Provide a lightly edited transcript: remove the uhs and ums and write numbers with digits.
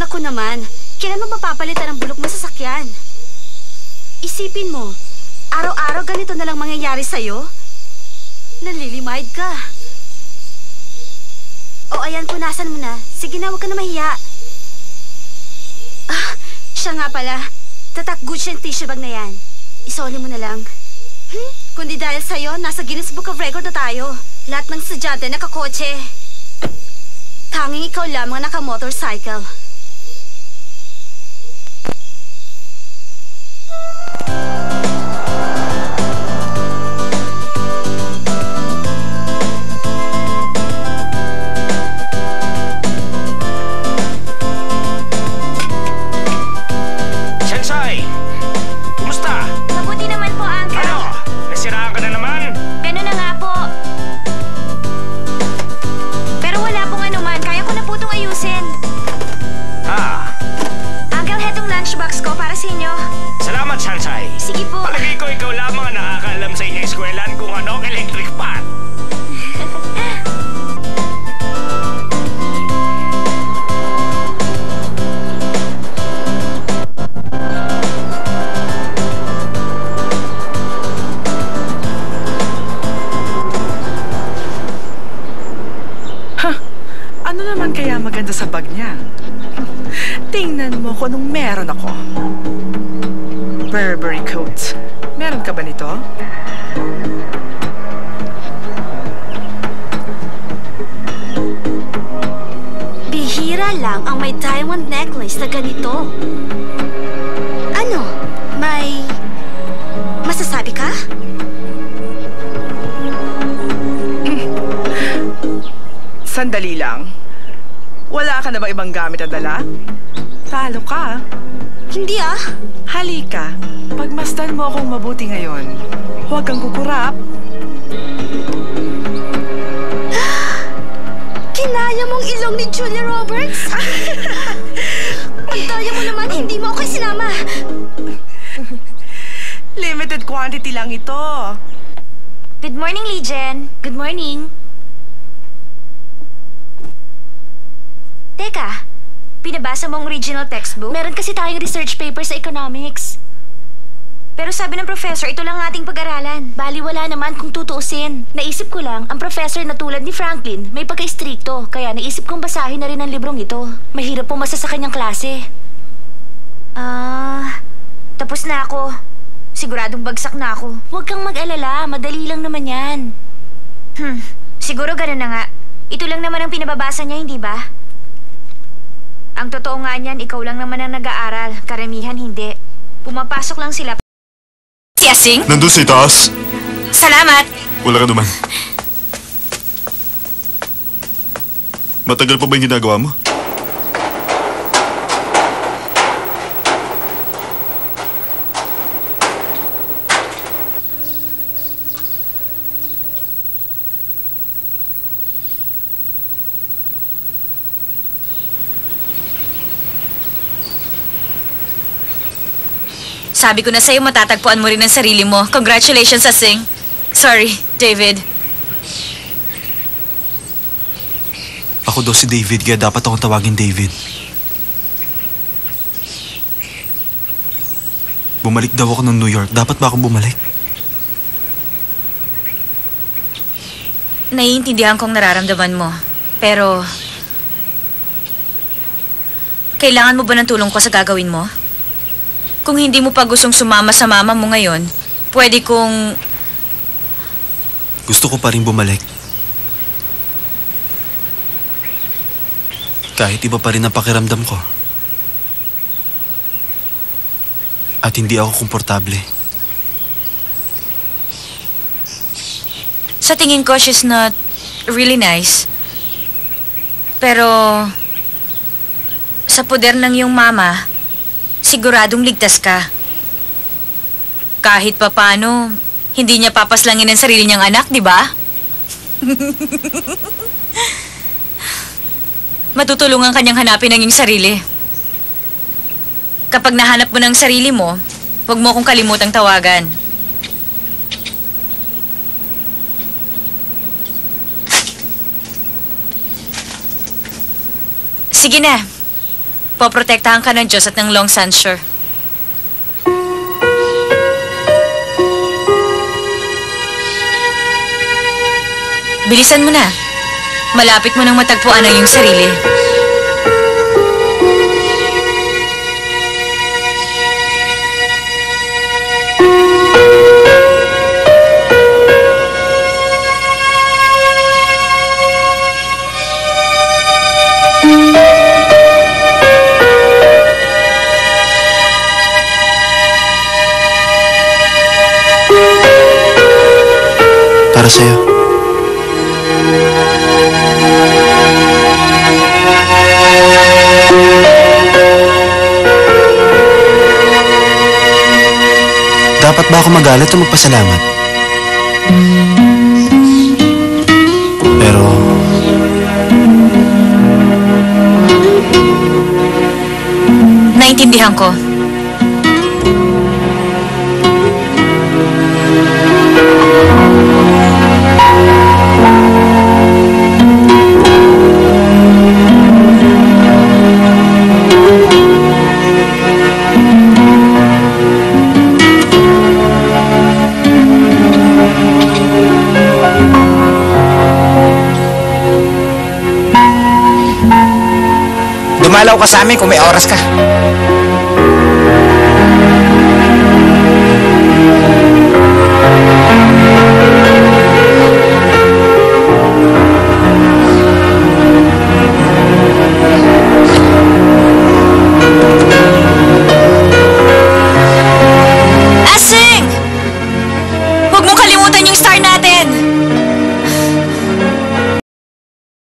Naku naman, kailan mo mapapalitan ang bulok mo sa sasakyan? Isipin mo, araw-araw ganito na lang mangyayari sa'yo? Nalilimahid ka. O ayan, punasan mo na. Sige na, huwag ka na mahiya. Siya nga pala. Tatak Gucci yung tissue bag na yan. Isoli mo na lang. Kundi dahil sa'yo, nasa Guinness Book of Record na tayo. Lahat ng estudyante nakakotse. Tanging ikaw lamang naka-motorcycle. Sa bag niya. Tingnan mo kung anong meron ako. Burberry coat. Meron ka ba nito? Bihira lang ang may diamond necklace na ganito. Ano? May masasabi ka? Sandali lang. Wala ka na ba ibang gamit na dala? Talo ka. Hindi ah. Halika, pagmasdan mo akong mabuti ngayon. Huwag kang kukurap. Kinaya mong ilong ni Julia Roberts? Ang daya mo naman, hindi mo ako sinama. Limited quantity lang ito. Good morning, Lijen. Good morning. Teka, pinabasa mo ang original textbook? Meron kasi tayong research paper sa economics. Pero sabi ng professor, ito lang ating pag-aralan. Baliwala naman kung tutuusin. Naisip ko lang, ang professor na tulad ni Franklin, may pagka-istrikto. Kaya naisip kong basahin na rin ang librong ito. Mahirap pumasa sa kanyang klase. Tapos na ako. Siguradong bagsak na ako. Huwag kang mag-alala, madali lang naman yan. Siguro ganun na nga. Ito lang naman ang pinababasa niya, hindi ba? Ang totoo nga niyan, ikaw lang naman ang nag-aaral. Karamihan hindi. Pumapasok lang sila. Si Asing? Nandun sa itaas. Salamat! Wala ka naman. Matagal pa ba yung ginagawa mo? Sabi ko na sa'yo, matatagpuan mo rin ang sarili mo. Congratulations, Asing. Sorry, David. Ako daw si David, kaya dapat akong tawagin David. Bumalik daw ako ng New York. Dapat ba akong bumalik? Naiintindihan kong nararamdaman mo. Pero, kailangan mo ba ng tulong ko sa gagawin mo? Kung hindi mo pa gustong sumama sa mama mo ngayon, pwede kong... Gusto ko pa rin bumalik. Kahit iba pa rin ang pakiramdam ko. At hindi ako komportable. Sa tingin ko, she's not really nice. Pero, sa poder ng iyong mama, siguradong ligtas ka. Kahit papano, hindi niya papaslangin ang sarili niyang anak, di ba? Matutulungan kanyang hanapin ang iyong sarili. Kapag nahanap mo ng sarili mo, huwag mo akong kalimutang tawagan. Sige na. Poprotektahan ka ng Diyos at ng Long Sanshore. Bilisan mo na. Malapit mo nang matagpuan ang iyong sarili. Para sa'yo. Dapat ba ako magalit o magpasalamat? Pero... Naintindihan ko. Dumalaw ka sa amin kung may oras ka.